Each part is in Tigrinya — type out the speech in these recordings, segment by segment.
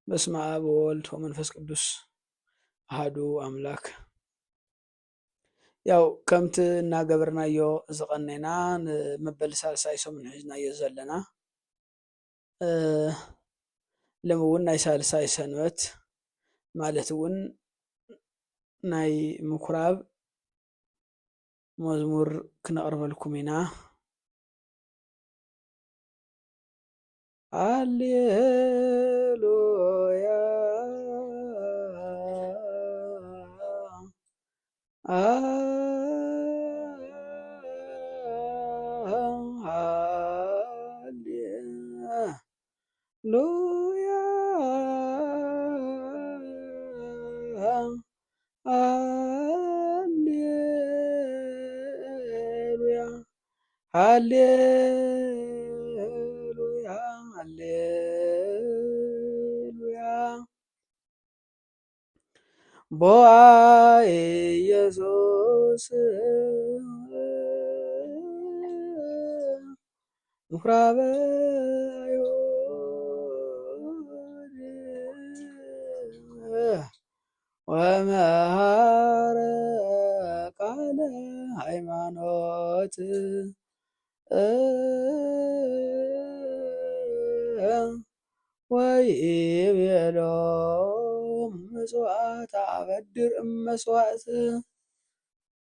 በስመ አብ ወወልድ ወመንፈስ ቅዱስ አሐዱ አምላክ። ያው ከምቲ እናገበርናዮ ዝቐነይና ንመበል ሳልሳይ ሰሙን ሒዝናዮ ዘለና ሎሚ እውን ናይ ሳልሳይ ሰንበት ማለት እውን ናይ ምኩራብ መዝሙር ክነቕርበልኩም ኢና። ሃሌሉያ ሃሌሉያ ሃሌሉያ ሃሌሉያ ሃሌሉያ ቦአ ኢየሱስ ምኵራበ አይሁድ ወመሃረ ቃለ ሃይማኖት ወይቤሎም ምጽዋት አበድር እመስዋዕት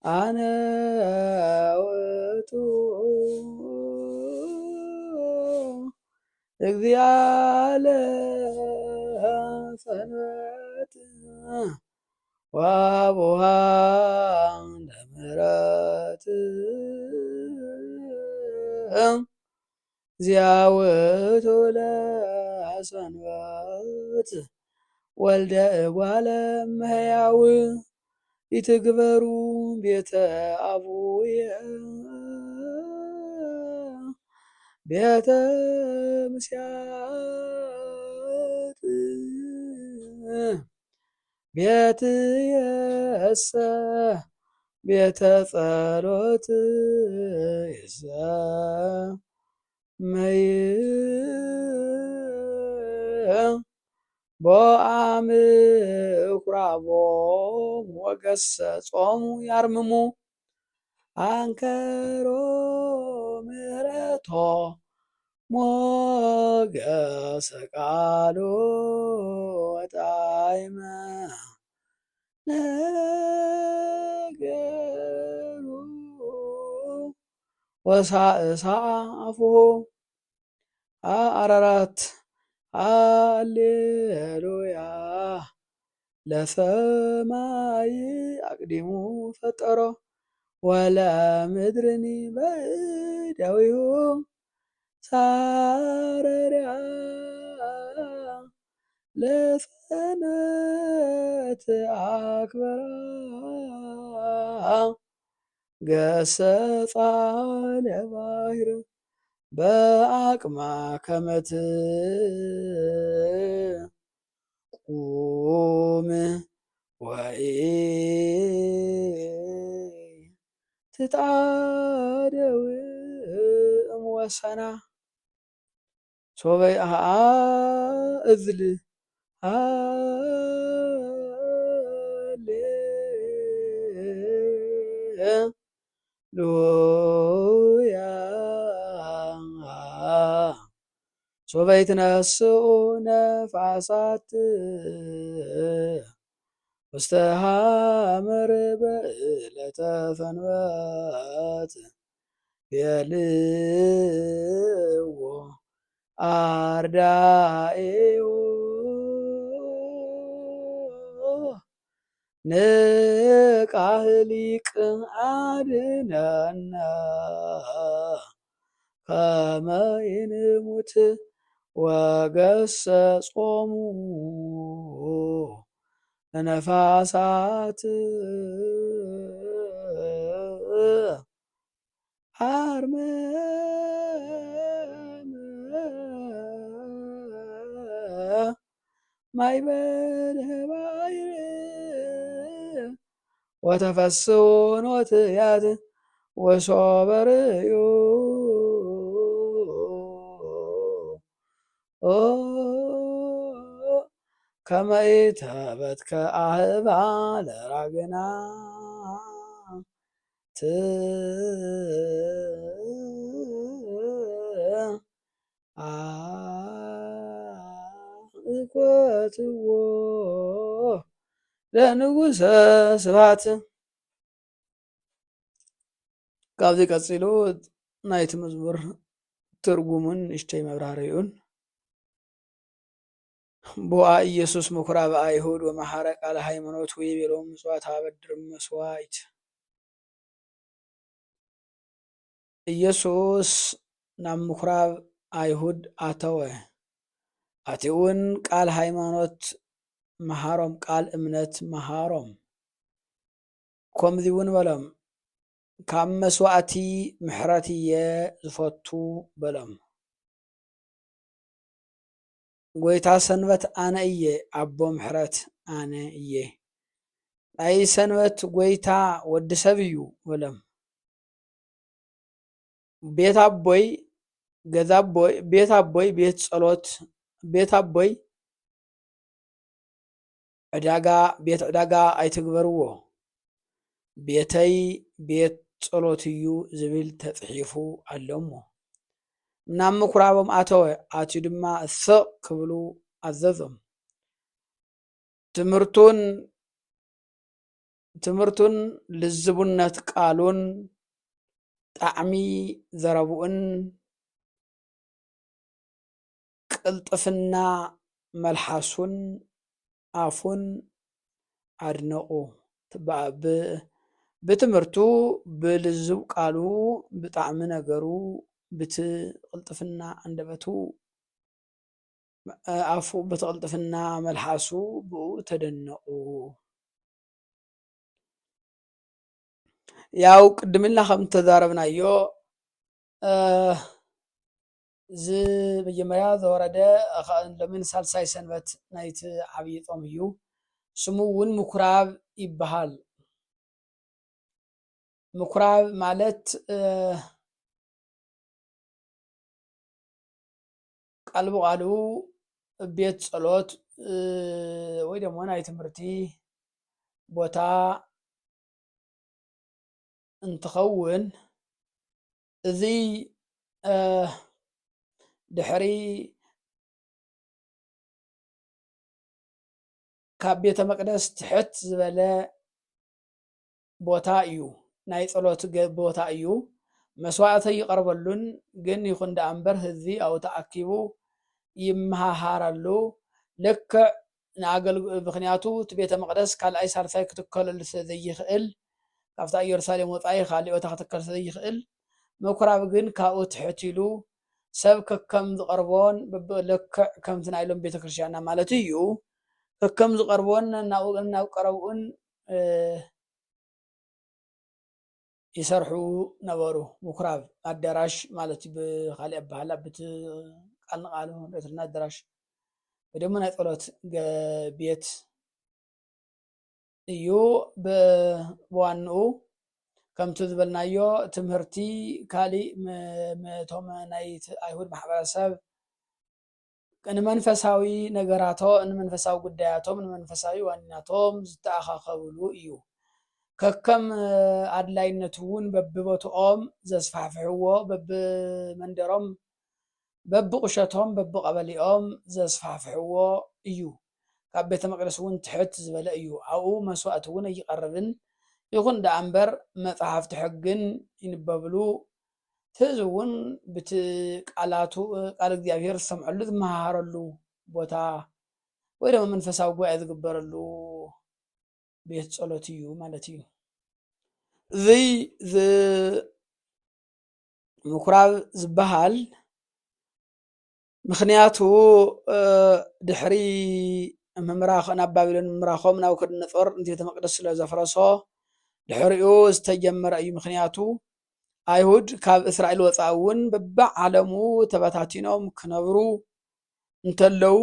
አነ ውእቱ እግዚአ ለሰንበት ወአቡሃ ለምሕረት እግዚአ ውእቱ ለሰንበት ወልደ እጓለ እመሕያው ይትግበሩ ቤተ አቡየ ቤተ ምስያት ቤትየሰ ቤተ ጸሎት ይሰመይ ቦአ ምኵራቦሙ ወገሰጾሙ ያርምሙ አንከሮ ምሕረቶ ሞገሰ ቃሎ ወጣዕመ ነገሩ ወሳእሳ አፉሁ አራራት ሃሌሉያ ለሰማይ አቅዲሙ ፈጠሮ ወለምድርኒ በእደዊሁ ሳረርያ ለሰንበት አክበራ ገሰጻ ለባሕር በአቅማ ከመትቁም ትጣደው እምወሰና ሶበይ እዝል ሃሌሉያ ሶበይ ትነስኡ ነፋሳት ውስተ ሐመር በዕለተ ሰንበት የልዎ አርዳኢሁ ንቃህ ሊቅ አድኅነነ ከመ ይንሙት ወገሰጾሙ ለነፋሳት አርመመ ማዕበለ ባሕር ወተፈስሑ ኖትያት ወሶበ ርእዩ كما إتهبت كأهبا لراجنا ت إخواتو لنጉሰ ስብሐት ካብዚ ቀፂሉ ናይቲ መዝሙር ትርጉሙን ንእሽተይ መብራህርኡን ቦአ ኢየሱስ ምኩራብ አይሁድ ወመሐረ ቃለ ሃይማኖት ወይቤሎም ምጽዋት አበድር መስዋዕት ኢየሱስ ናብ ምኩራብ አይሁድ አተወ አቲውን ቃል ሃይማኖት መሃሮም ቃል እምነት መሃሮም ከምዚውን በሎም ካብ መስዋዕቲ ምሕረት እየ ዝፈቱ በሎም ጎይታ ሰንበት አነ እየ አቦ ምሕረት አነ እየ ናይ ሰንበት ጎይታ ወዲ ሰብ እዩ በሎም ቤት አቦይ ገዛ አቦይ ቤት አቦይ ቤት ጸሎት ቤት አቦይ ቤት ዕዳጋ አይትግበርዎ ቤተይ ቤት ጸሎት እዩ ዝብል ተጽሒፉ አሎሞ ናብ ምኩራቦም አተወ አትዩ ድማ እሰቕ ክብሉ አዘዞም ትምህርቱን ልዝቡነት ቃሉን ጣዕሚ ዘረብኡን ቅልጥፍና መልሓሱን አፉን አድነቁ ብትምህርቱ ብልዝብ ቃሉ ብጣዕሚ ነገሩ ብትቅልጥፍና አንደበቱ አፉ ብትቅልጥፍና መልሓሱ ብኡ ተደነቁ ያው ቅድምና ከም ተዛረብናዮ ዝ መጀመሪያ ዘወረደ ለምን ሳልሳይ ሰንበት ናይቲ ዓብይ ጾም እዩ ስሙ እውን ምኩራብ ይበሃል ምኩራብ ማለት ቃል ብቃሉ ቤት ጸሎት ወይ ደግሞ ናይ ትምህርቲ ቦታ እንትኸውን እዚ ድሕሪ ካብ ቤተ መቅደስ ትሕት ዝበለ ቦታ እዩ ናይ ጸሎት ቦታ እዩ መስዋዕቲ ይቀርበሉን ግን ይኹን ዳ እምበር ህዝቢ አው ተአኪቡ ይመሃሃራሉ ልክዕ ንአገልግሎት ምክንያቱ እቲ ቤተ መቅደስ ካልኣይ ሳልሳይ ክትከለሉ ስለዘይኽእል ካብታ ኢየሩሳሌም ወፃኢ ካሊኦታ ክትከል ስለዘይኽእል ምኩራብ ግን ካብኡ ትሕት ኢሉ ሰብ ከከም ዝቀርቦን ልክዕ ከምቲ ናይ ሎም ቤተክርስትያንና ማለት እዩ ከከም ዝቀርቦን ናብ ቀረብኡን ይሰርሑ ነበሩ ምኩራብ አዳራሽ ማለት ብካሊእ አባህላ ብቲ ቃል ንቃል ንሪኦና አዳራሽ ወይ ድማ ናይ ጸሎት ቤት እዩ ብዋንኡ ከምቲ ዝበልናዮ ትምህርቲ ካሊእ ቶም ናይ አይሁድ ማሕበረሰብ ንመንፈሳዊ ነገራቶም ንመንፈሳዊ ጉዳያቶም ንመንፈሳዊ ዋኒናቶም ዝተአኻኸብሉ እዩ ከከም አድላይነቱ እውን በብቦትኦም ዘስፋሕፍሕዎ በብመንደሮም በብቁሸቶም በብቀበሊኦም ዘስፋሕፍሕዎ እዩ ካብ ቤተ መቅደስ እውን ትሕት ዝበለ እዩ ኣብኡ መስዋዕቲ እውን ኣይቀርብን ይኹን ዳ እምበር መጽሓፍቲ ሕግን ይንበብሉ ህዝቢ እውን ብቲ ቃላቱ ቃል እግዚአብሔር ዝሰምዐሉ ዝመሃረሉ ቦታ ወይ ድማ መንፈሳዊ ጉባኤ ዝግበረሉ ቤት ጸሎት እዩ ማለት እዩ እዚ ምኩራብ ዝበሃል ምክንያቱ ድሕሪ ምምራኽ ናብ ባቢሎን ምምራኾም ናብ ናቡከደነፆር ነቲ ቤተ መቅደስ ስለ ዘፍረሶ ድሕሪኡ ዝተጀመረ እዩ ምክንያቱ አይሁድ ካብ እስራኤል ወፃኢ እውን በብዓለሙ ተበታቲኖም ክነብሩ እንተለው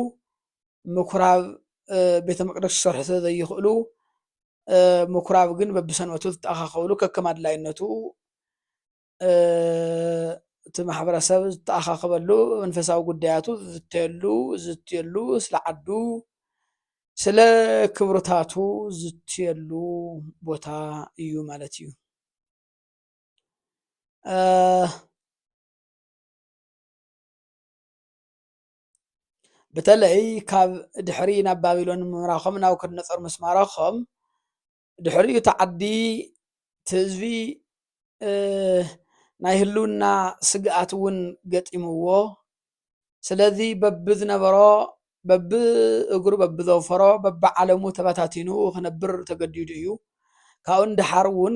ምኩራብ ቤተ መቅደስ ክሰርሑ ስለዘይኽእሉ ምኩራብ ግን በብሰንበቱ ዝተአኻኸብሉ ከከም አድላይነቱ እቲ ማሕበረሰብ ዝተአኻኸበሉ መንፈሳዊ ጉዳያቱ ዝተየሉ ስለ ዓዱ ስለ ክብርታቱ ዝትየሉ ቦታ እዩ ማለት እዩ። በተለይ ካብ ድሕሪ ናብ ባቢሎን ምምራኾም ናብ ናቡከደነፆር ምስ ማረኾም ድሕሪኡ ተዓዲ ህዝቢ ናይ ህልውና ስግኣት እውን ገጢምዎ ስለዚ በቢ ዝነበሮ በቢ እግሩ በቢ ዘወፈሮ በቢ ዓለሙ ተበታቲኑ ክነብር ተገዲዱ እዩ። ካብኡ እንድሓር እውን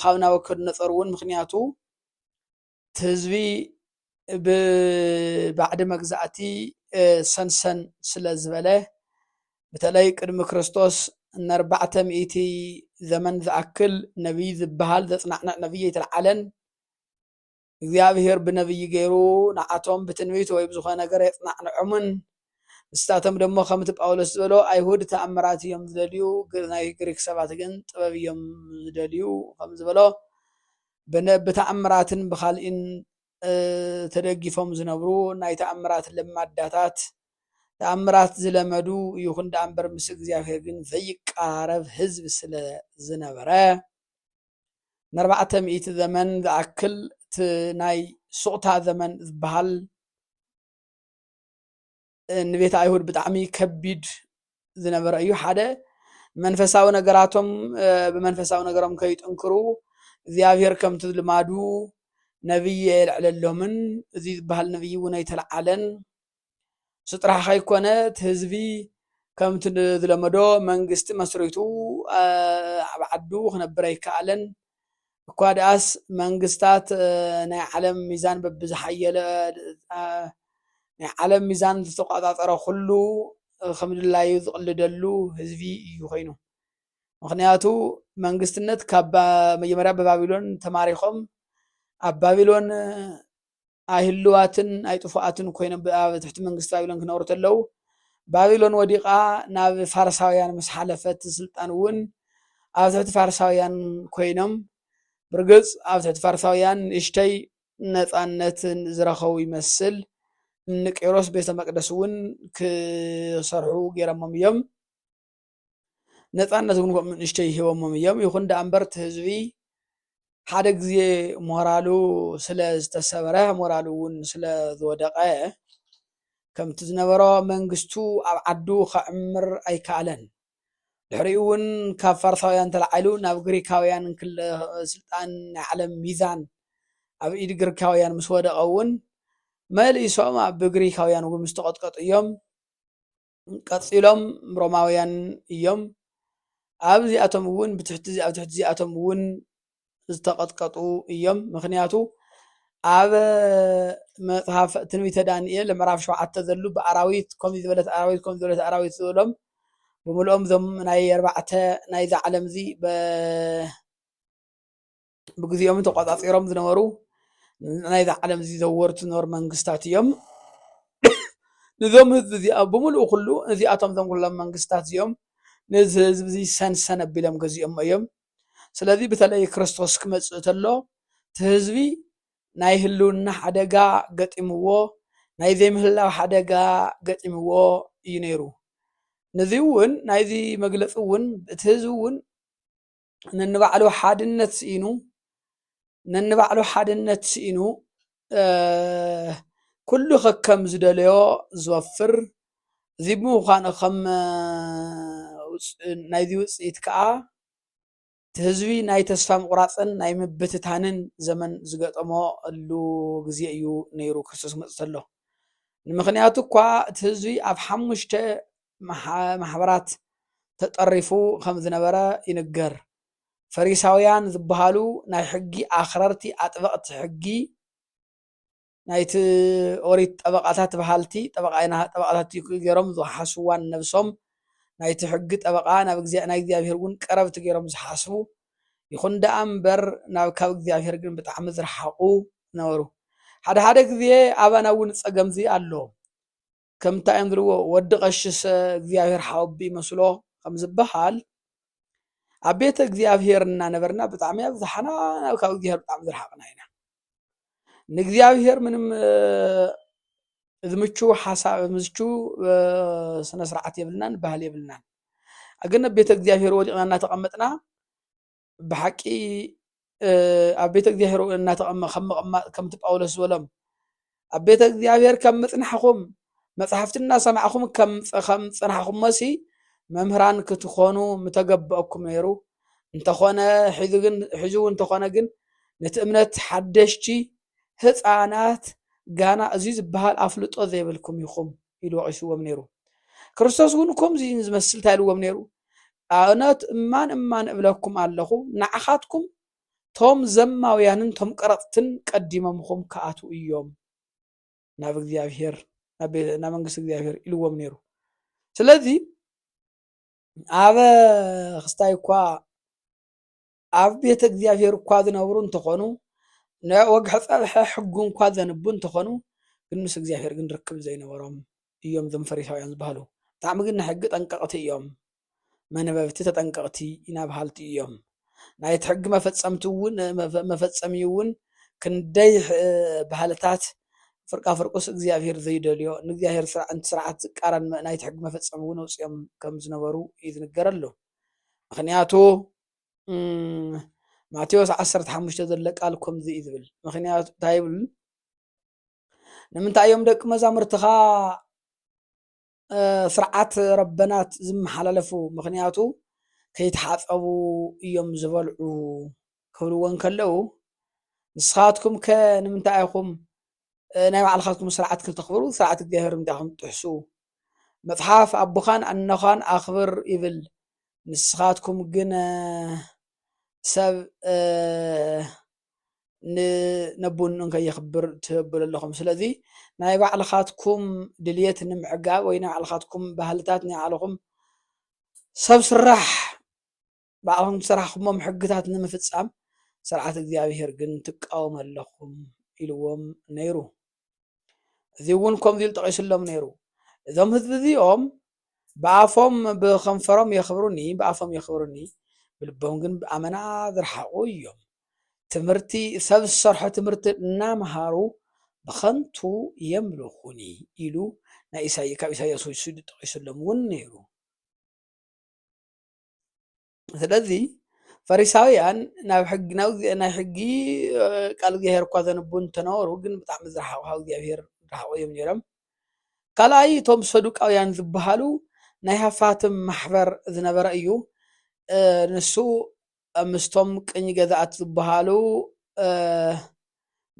ካብ ናቡከደነፆር እውን ምክንያቱ እቲ ህዝቢ ብባዕዲ መግዛእቲ ሰንሰን ስለ ዝበለ በተለይ ቅድሚ ክርስቶስ ን400 ዘመን ዝኣክል ነቢይ ዝበሃል ዘፅናዕንዕ ነቢይ ኣይተለዓለን። እግዚኣብሔር ብነቢይ ገይሩ ንዓቶም ብትንቢት ወይ ብዝኾነ ነገር የፅናዕንዖምን ንሳቶም ደሞ ከምቲ ጳውሎስ ዝበሎ ኣይሁድ ተኣምራት እዮም ዝደልዩ ናይ ግሪክ ሰባት ግን ጥበብ እዮም ዝደልዩ ከም ዝበሎ ብተኣምራትን ብካልእን ተደጊፎም ዝነብሩ ናይ ተኣምራት ለማዳታት ተኣምራት ዝለመዱ ይኹን ዳኣ እምበር ምስ እግዚኣብሔር ግን ዘይቃረብ ህዝቢ ስለ ዝነበረ ን400 ዘመን ዝኣክል እቲ ናይ ሱቕታ ዘመን ዝበሃል ንቤተ ኣይሁድ ብጣዕሚ ከቢድ ዝነበረ እዩ። ሓደ መንፈሳዊ ነገራቶም ብመንፈሳዊ ነገሮም ከይጥንክሩ እግዚኣብሔር ከምቲ ልማዱ ነቢይ የልዕለሎምን እዚ ዝበሃል ነቢይ እውን ኣይተለዓለን። እሱ ጥራሕ ከይኮነ እቲ ህዝቢ ከምቲ ዝለመዶ መንግስቲ መስሪቱ ኣብ ዓዱ ክነብር ኣይከኣለን። እኳ ደኣስ መንግስታት ናይ ዓለም ሚዛን በብዝሓየለ ናይ ዓለም ሚዛን ዝተቆፃፀረ ኩሉ ከም ድላዩ ዝቕልደሉ ህዝቢ እዩ ኮይኑ ምክንያቱ መንግስትነት ካብ መጀመርያ ብባቢሎን ተማሪኾም ኣብ ባቢሎን ኣይህልዋትን ኣይጥፉኣትን ኮይኖም ኣብ ትሕቲ መንግስቲ ባቢሎን ክነብሩ ተለው ባቢሎን ወዲቓ ናብ ፋርሳውያን ምስ ሓለፈት ስልጣን እውን ኣብ ትሕቲ ፋርሳውያን ኮይኖም ብርግፅ ኣብ ትሕቲ ፋርሳውያን ንእሽተይ ነፃነትን ዝረኸቡ ይመስል ንቄሮስ ቤተ መቅደስ እውን ክሰርሑ ገይሮሞም እዮም ነፃነት እውን ከምኡ ንእሽተይ ሂቦሞም እዮም። ይኹን ዳኣ እምበር እቲ ህዝቢ ሓደ ግዜ ሞራሉ ስለ ዝተሰበረ ሞራሉ እውን ስለ ዝወደቐ ከምቲ ዝነበሮ መንግስቱ ኣብ ዓዱ ከዕምር ኣይከኣለን። ድሕሪኡ እውን ካብ ፋርሳውያን ተላዒሉ ናብ ግሪካውያን ስልጣን ናይ ዓለም ሚዛን ኣብ ኢድ ግሪካውያን ምስ ወደቐ እውን መሊሶም ኣብ ግሪካውያን እውን ምስ ተቐጥቀጡ እዮም ቀፂሎም ሮማውያን እዮም ኣብዚኣቶም እውን ኣብ ትሕቲ እዚኣቶም እውን ዝተቐጥቀጡ እዮም። ምክንያቱ ኣብ መፅሓፍ ትንቢተ ዳንኤል ምዕራፍ 7 ዘሎ ብኣራዊት ከምዚ ዝበለት ኣራዊት ከምዚ ዝበለት ኣራዊት ዝበሎም ብምልኦም ዞም ናይ 4 ናይዚ ዓለም እዚ ብግዚኦም ተቆፃፂሮም ዝነበሩ ናይዚ ዓለም እዚ ዘወርቱ ዝነበሩ መንግስታት እዮም። ንዞም ህዝቢ እዚኣ ብምሉእ ኩሉ እዚኣቶም ዞም ኩሎም መንግስታት እዚኦም ነዚ ህዝቢ እዚ ሰንሰን ኣቢሎም ገዚኦም እዮም። ስለዚ በተለይ ክርስቶስ ክመፅእ ተሎ እቲ ህዝቢ ናይ ህልውና ሓደጋ ገጢምዎ ናይ ዘይምህላው ሓደጋ ገጢምዎ እዩ ነይሩ። ነዚ እውን ናይዚ መግለፂ እውን እቲ ህዝቢ እውን ነንባዕሉ ሓድነት ስኢኑ ኩሉ ከከም ዝደለዮ ዝወፍር እዚ ብምዃኑ ከም ናይዚ ውፅኢት ከዓ እቲ ህዝቢ ናይ ተስፋ ምቁራፅን ናይ ምብትታንን ዘመን ዝገጠመሉ ግዜ እዩ ነይሩ ክርስቶስ ክመፅእ ተሎ። ንምክንያቱ እኳ እቲ ህዝቢ ኣብ 5 ማሕበራት ተጠሪፉ ከም ዝነበረ ይንገር። ፈሪሳውያን ዝበሃሉ ናይ ሕጊ ኣኽረርቲ ኣጥበቕቲ ሕጊ ናይቲ ኦሪት ጠበቃታት በሃልቲ ጠበቃታት ገይሮም ዝሓስዋን ነብሶም ናይቲ ሕጊ ጠበቃ ናብ ናይ እግዚኣብሔር እውን ቀረብቲ ገይሮም ዝሓስቡ ይኹን ዳኣ እምበር ናብ ካብ እግዚኣብሔር ግን ብጣዕሚ ዝረሓቑ ነበሩ። ሓደ ሓደ ግዜ ኣባና እውን ፀገም እዚ ኣሎ ከምታይ እዮም ዝብልዎ ወዲ ቀሽስ እግዚኣብሔር ሓወቢ ይመስሎ ከም ዝበሃል ኣብ ቤተ እግዚኣብሔር እናነበርና ብጣዕሚ ኣብዝሓና ካብ እግዚኣብሔር ብጣዕሚ ዝረሓቕና ኢና። ንእግዚኣብሔር ምንም ዝምቹ ሓሳብ ዝምቹ ስነ ስርዓት የብልናን ባህል የብልናን ግን ቤተ እግዚአብሔር ወዲቕና እናተቐመጥና ብሓቂ ኣብ ቤተ እግዚአብሔር እናተቐመጥ ከምቲ ጳውሎስ ዝበሎም ኣብ ቤተ እግዚአብሔር ከም ምጽናሕኹም መጽሓፍትና ሰማዕኹም ከም ጽናሕኹም መሲ መምህራን ክትኾኑ ምተገብአኩም ነይሩ እንተኾነ ሕዚ እንተኾነ ግን ነቲ እምነት ሓደሽቲ ህፃናት ጋና እዚ ዝበሃል ኣፍልጦ ዘይብልኩም ኢኹም ኢሉ ወቂስዎም ነይሩ ክርስቶስ እውን ከምዚ ዝመስል ታይልዎም ነይሩ ኣነት እማን እብለኩም ኣለኹ ንዓኻትኩም ቶም ዘማውያንን ቶም ቀረፅትን ቀዲሞምኩም ከኣቱ እዮም ናብ እግዚአብሔር ናብ መንግስቲ እግዚአብሔር ኢልዎም ነይሩ ስለዚ ኣብ ክስታይ እኳ ኣብ ቤተ እግዚአብሔር እኳ ዝነብሩ እንተኾኑ ወግሕ ፀብሐ ሕጉ እንኳ ዘንቡ እንተኾኑ ግን ምስ እግዚአብሔር ግን ርክብ ዘይነበሮም እዮም ዞም ፈሪሳውያን ዝበሃሉ ብጣዕሚ ግን ናይ ሕጊ ጠንቀቕቲ እዮም መነበብቲ ተጠንቀቕቲ ኢናባሃልቲ እዮም ናይቲ ሕጊ መፈፀሚ እውን ክንደይ ባህልታት ፍርቃ ፍርቁስ እግዚአብሔር ዘይደልዮ ንእግዚአብሔር ስርዓት ዝቃረን ናይቲ ሕጊ መፈፀሚ እውን ወፅኦም ከም ዝነበሩ ይዝንገረሉ ምክንያቱ ማቴዎስ 15 ዘሎ ቃል ከምዚ እዩ ዝብል ምክንያቱ እንታይ ይብል ንምንታይ እዮም ደቂ መዛሙርትኻ ስርዓት ረበናት ዝመሓላለፉ ምክንያቱ ከይተሓፀቡ እዮም ዝበልዑ ክብልዎን ከለው ንስኻትኩም ከ ንምንታይ ኢኹም ናይ ባዕልኻትኩም ስርዓት ክትኽብሩ ስርዓት እግዚአብሔር ምንታይኹም ትሕሱ መጽሓፍ ኣቦኻን ኣነኻን ኣኽብር ይብል ንስኻትኩም ግን ሰብ ነቡን እንከይኽብር ትህብሉ ኣለኹም ስለዚ ናይ ባዕልኻትኩም ድልየት ንምዕጋብ ወይ ናይ ባዕልኻትኩም ባህልታት ናይ ባዕልኹም ሰብ ስራሕ ባዕልኹም ዝሰራሕኹሞም ሕግታት ንምፍፃም ስርዓት እግዚአብሔር ግን ትቃወሙ ኣለኹም ኢልዎም ነይሩ እዚ እውን ከምዚ ኢሉ ጠቂሱሎም ነይሩ እዞም ህዝቢ እዚኦም ብኣፎም ብከንፈሮም የኽብሩኒ ብልቦም ግን ብኣመና ዝረሓቑ እዮም ትምህርቲ ሰብ ዝሰርሖ ትምህርቲ እናምሃሩ ብኸንቱ የምልኹኒ ኢሉ ናይ ካብ ኢሳይያስ ወሲዱ ጠቂሱሎም እውን ነይሩ ስለዚ ፈሪሳውያን ናይ ሕጊ ቃል እግዚአብሔር እኳ ዘንቡ እንተነበሩ ግን ብጣዕሚ ዝረሓቑ ካብ እግዚአብሔር ዝረሓቑ እዮም ነይሮም ካልኣይ እቶም ሰዱቃውያን ዝበሃሉ ናይ ሃፋትም ማሕበር ዝነበረ እዩ ንሱ ምስቶም ቅኝ ገዛእት ዝበሃሉ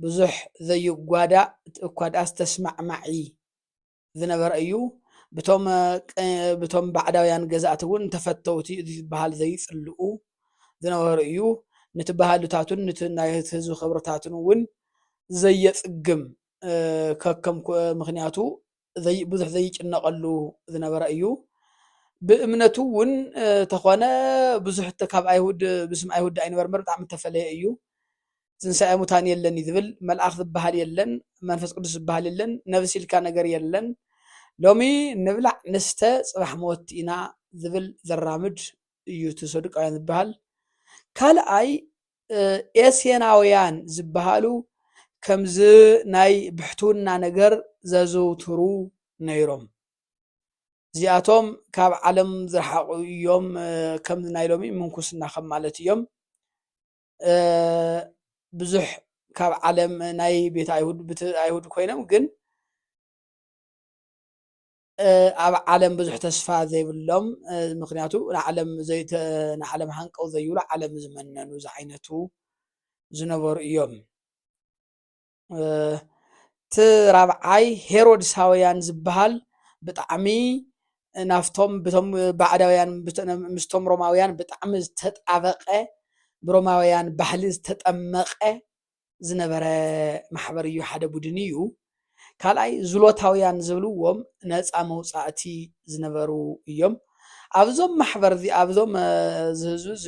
ብዙሕ ዘይጓዳእ እኳ ደኣ ዝተስማዕማዒ ዝነበረ እዩ بتوم بعداوያን ገዛእት እውን ተፈተውቲ እዚ ዝበሃል ዘይጽልኡ ዝነበሩ እዩ ንትበሃሉታቱን ናይ ህዝቢ ክብርታቱን እውን ዘየጽግም ከከም ምክንያቱ ብዙሕ ዘይጭነቀሉ ዝነበረ እዩ ብእምነቱ እውን ተኾነ ብዙሕ ካብ ኣይሁድ ብስም ኣይሁድ ኣይነበርበር ብጣዕሚ ተፈለየ እዩ ትንሳኤ ሙታን የለን ይዝብል መልአክ ዝበሃል የለን መንፈስ ቅዱስ ዝበሃል የለን ነብሲ ኢልካ ነገር የለን ሎሚ ንብላዕ ንስተ ጽባሕ ሞት ኢና ዝብል ዘራምድ እዩ ተሰዱቃውያን ዝበሃል ካልኣይ ኤስየናውያን ዝበሃሉ ከምዚ ናይ ብሕትውና ነገር ዘዘውትሩ ነይሮም እዚኣቶም ካብ ዓለም ዝረሓቑ እዮም ከም ናይ ሎሚ ምንኩስና ከም ማለት እዮም ብዙሕ ካብ ዓለም ናይ ቤት ኣይሁድ ኮይኖም ግን ኣብ ዓለም ብዙሕ ተስፋ ዘይብሎም ምክንያቱ ንዓለም ሃንቀው ዘይብሉ ዓለም ዝመነኑ ዝዓይነቱ ዝነበሩ እዮም ትራብዓይ ሄሮድሳውያን ዝበሃል ብጣዕሚ ናፍቶም በቶም ባዕዳውያን ምስቶም ሮማውያን ብጣዕሚ ዝተጣበቀ ብሮማውያን ባህሊ ዝተጠመቀ ዝነበረ ማሕበር እዩ ሓደ ቡድን እዩ ካልኣይ ዝሎታውያን ዝብልዎም ነፃ መውፃእቲ ዝነበሩ እዮም ኣብዞም ማሕበር እዚ ኣብዞም ዝህዝቢ እዚ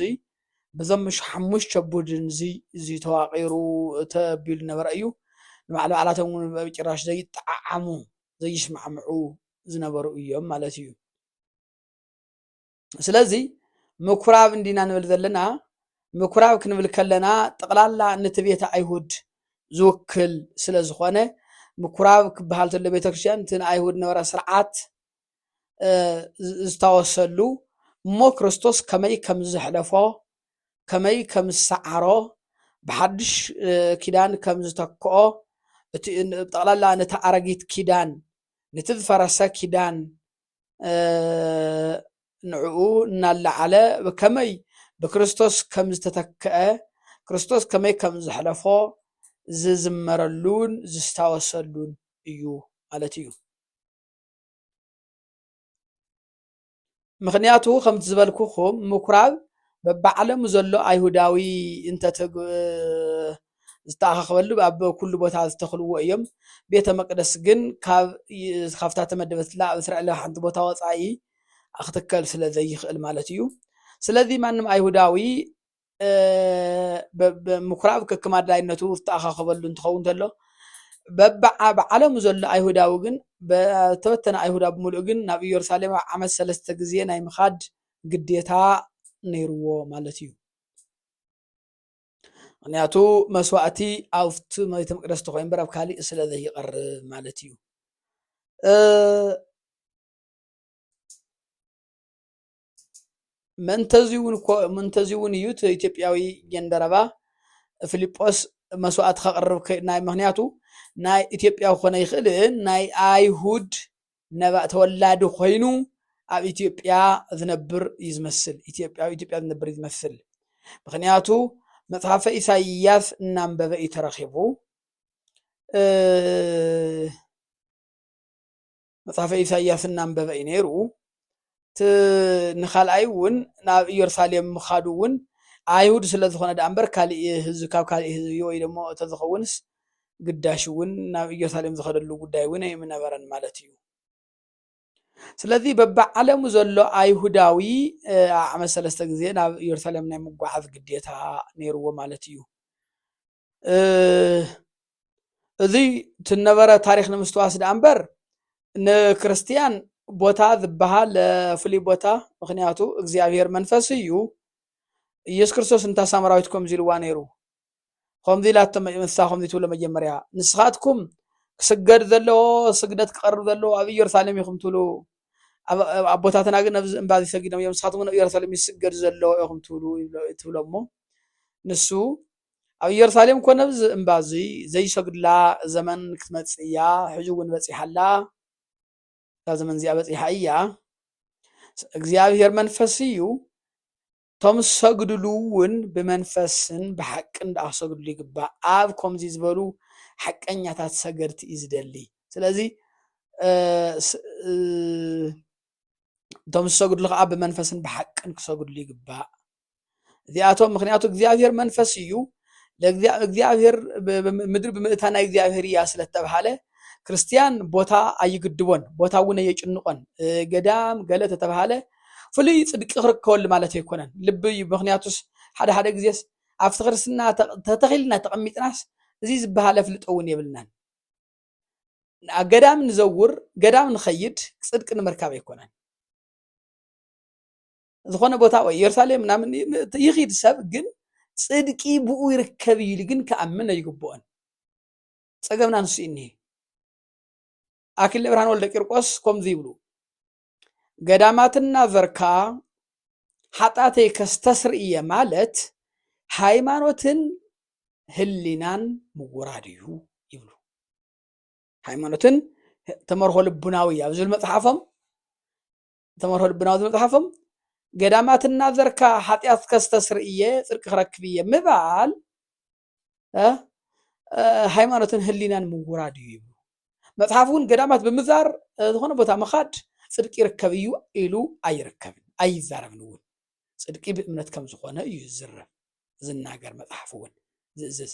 በዞም ሓሙሽተ ቡድን እዚ ተዋቂሩ ተቢሉ ነበረ እዩ ንባዕላቶም ጭራሽ ዘይጠዓዓሙ ዘይስማዕምዑ ዝነበሩ እዮም ማለት እዩ ስለዚ ምኩራብ እንዲና ንብል ዘለና ምኩራብ ክንብል ከለና ጠቅላላ ነቲ ቤተ ኣይሁድ ዝውክል ስለ ዝኾነ ምኩራብ ክበሃል ተሎ ቤተክርስትያን እቲ ንኣይሁድ ነበረ ስርዓት ዝተወሰሉ እሞ ክርስቶስ ከመይ ከም ዘሕለፎ ከመይ ከም ዝሰዓሮ ብሓድሽ ኪዳን ከም ዝተክኦ እቲ ጠቕላላ ነቲ ኣረጊት ኪዳን ነቲ ዝፈረሰ ኪዳን ንዕኡ እናላዓለ ከመይ ብክርስቶስ ከም ዝተተክአ ክርስቶስ ከመይ ከም ዘሕለፎ ዝዝመረሉን ዝስታወሰሉን እዩ ማለት እዩ ምክንያቱ ከምቲ ዝበልኩኹም ምኩራብ በብዓለሙ ዘሎ ኣይሁዳዊ ዝተኣኻኸበሉ ኣብ ኩሉ ቦታ ዝተኽልዎ እዮም ቤተ መቅደስ ግን ካብታ ተመደበትላ ኣብ እስራኤል ሓንቲ ቦታ ወፃኢ ኣኽትከል ስለ ዘይኽእል ማለት እዩ ስለዚ ማንም ኣይሁዳዊ ምኩራብ ከከም ኣድላይነቱ ዝተኣኻኸበሉ እንትኸውን ተሎ ብዓለሙ ዘሎ ኣይሁዳዊ ግን በተበተነ ኣይሁዳ ብምሉእ ግን ናብ ኢየሩሳሌም ዓመት 3 ግዜ ናይ ምኻድ ግዴታ ነይርዎ ማለት እዩ ምክንያቱ መስዋእቲ ኣብቲ ቤተ መቅደስ ተኮይኑ በር ኣብ ካሊእ ስለ ዘይቀርብ ማለት እዩ መንተዚ እውን እዩ ኢትዮጵያዊ ጀንደረባ ፊልጶስ መስዋእቲ ከቅርብ ናይ ምክንያቱ ናይ ኢትዮጵያ ኮነ ይኽእል ናይ ኣይሁድ ነባእ ተወላዲ ኮይኑ ኣብ ኢትዮጵያ ዝነብር ይዝመስል ኢትዮጵያዊ ኢትዮጵያ ዝነብር ይዝመስል ምክንያቱ መጽሓፈ ኢሳይያስ እናንበበ ተረኺቡ መጽሓፈ ኢሳይያስ እናንበበ ነይሩ ንኻልኣይ እውን ናብ ኢየሩሳሌም ምኻዱ እውን ኣይሁድ ስለ ዝኾነ ዳእምበር ካሊእ ህዝቢ ካብ ካሊእ ህዝቢ ወይ ደሞ ተዝኸውንስ ግዳሽ እውን ናብ ኢየሩሳሌም ዝኸደሉ ጉዳይ እውን ኣይምነበረን ማለት እዩ ስለዚ በብዓለሙ ዘሎ ኣይሁዳዊ ዓመት 3 ግዜ ናብ ኢየሩሳሌም ናይ ምጓዓዝ ግዴታ ነይርዎ ማለት እዩ እዚ ትነበረ ታሪክ ንምስትዋስ ዳእምበር ንክርስቲያን ቦታ ዝበሃል ፍሉይ ቦታ ምክንያቱ እግዚአብሔር መንፈስ እዩ ኢየሱስ ክርስቶስ እንታ ሳምራዊት ከምዚ ኢልዋ ነይሩ ከምዚ ኢላቶም መሳኹም ትብሎ መጀመርያ ንስኻትኩም ክስገድ ዘለዎ ስግደት ክቀርብ ዘለዎ ኣብ ኢየሩሳሌም ኢኹም ትብሉ ኣብ ቦታትና ግን ነብዚ እምባ ይሰግዶም እዮም ንስኻትኩም ኣብ ኢየሩሳሌም ይስገድ ዘለዎ ኢኹም ትብሎሞ ንሱ ኣብ ኢየሩሳሌም ኮነ ነብዚ እምባ እዚ ዘይሰግድላ ዘመን ክትመጽእ እያ ሕጂ እውን በፂሓላ زمن زي أبد إيحيا እግዚአብሔር መንፈስ እዩ ቶም ሰግድሉውን ብመንፈስን ብሓቅን ዳሰግድሉ ይግባእ ኣብ ከምዚ ዝበሉ ሓቀኛታት ሰገድቲ ይዝደሊ ስለዚ ቶም ሰግድሉ ከዓ ብመንፈስን ብሓቅን ክሰግድሉ ይግባእ እዚኣቶም ምክንያቱ እግዚአብሔር መንፈስ እዩ ለእግዚአብሔር ምድር ብምእታና እግዚአብሔር እያ ስለተባሃለ ክርስቲያን ቦታ ኣይግድቦን ቦታ እውን የጭንቆን ገዳም ገለ ተተባሃለ ፍሉይ ጽድቂ ክርከወል ማለት ኣይኮነን ልብ ምክንያቱስ ሓደ ግዜስ ኣብቲ ክርስትና ተተኺልና ተቐሚጥናስ እዚ ዝበሃለ ፍልጦውን የብልናን ገዳም ንዘውር ገዳም ንኸይድ ጽድቂ ንምርካብ ኣይኮነን ዝኾነ ቦታ ወይ ኢየሩሳሌም ምናምን ይኺድ ሰብ ግን ጽድቂ ብኡ ይርከብ ኢሉ ግን ከኣምን ኣይግብኦን ጸገምና ንሱ እኒ አክሊለ ብርሃን ወልደ ቂርቆስ ከምዚ ይብሉ ገዳማትና ዘርካ ሓጣተይ ከስተስርየ ማለት ሃይማኖትን ህሊናን ምውራድ እዩ ይብሉ ሃይማኖትን ተመርሆ ልቡናዊ ኣብ ዝብል መጽሓፎም ተመርሆ ልቡናዊ መጽሓፎም ገዳማትና ዘርካ ኃጢአት ከስተስርየ ጽድቅ ክረክብየ ምባል ሃይማኖትን ህሊናን ምውራድ እዩ ይብሉ መጽሓፉን ገዳማት ብምዛር ዝኾነ ቦታ መኻድ ጽድቂ ይርከብ እዩ ኢሉ ኣይርከብን ኣይዛረብን እውን ጽድቂ ብእምነት ከም ዝኾነ እዩ ዝዝረብ ዝናገር መጽሓፉን ዝእዝዝ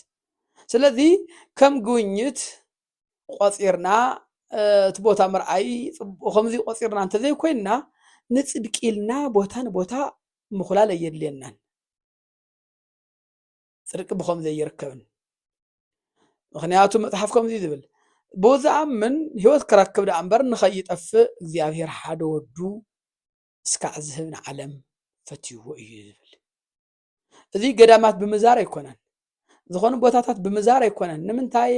ስለዚ ከም ጉብኝት ቆፂርና እቲ ቦታ ምርኣይ ከምዚ ቆፂርና እንተዘይኮይንና ንጽድቂ ኢልና ቦታ ንቦታ ምኹላል የድልየናን ጽድቂ ብከምዚ ኣይርከብን ምክንያቱ መጽሓፍ ከምዚ ዝብል بوزامن هيوت كركب ده أمبر نخي يطفئ እግዚአብሔር ሓደ ወዱ እስካዕ ዝህብን ዓለም ፈትይዎ እዩ ዝብል እዚ ገዳማት ብምዛር ኣይኮነን ዝኾነ ቦታታት ብምዛር ኣይኮነን ንምንታይ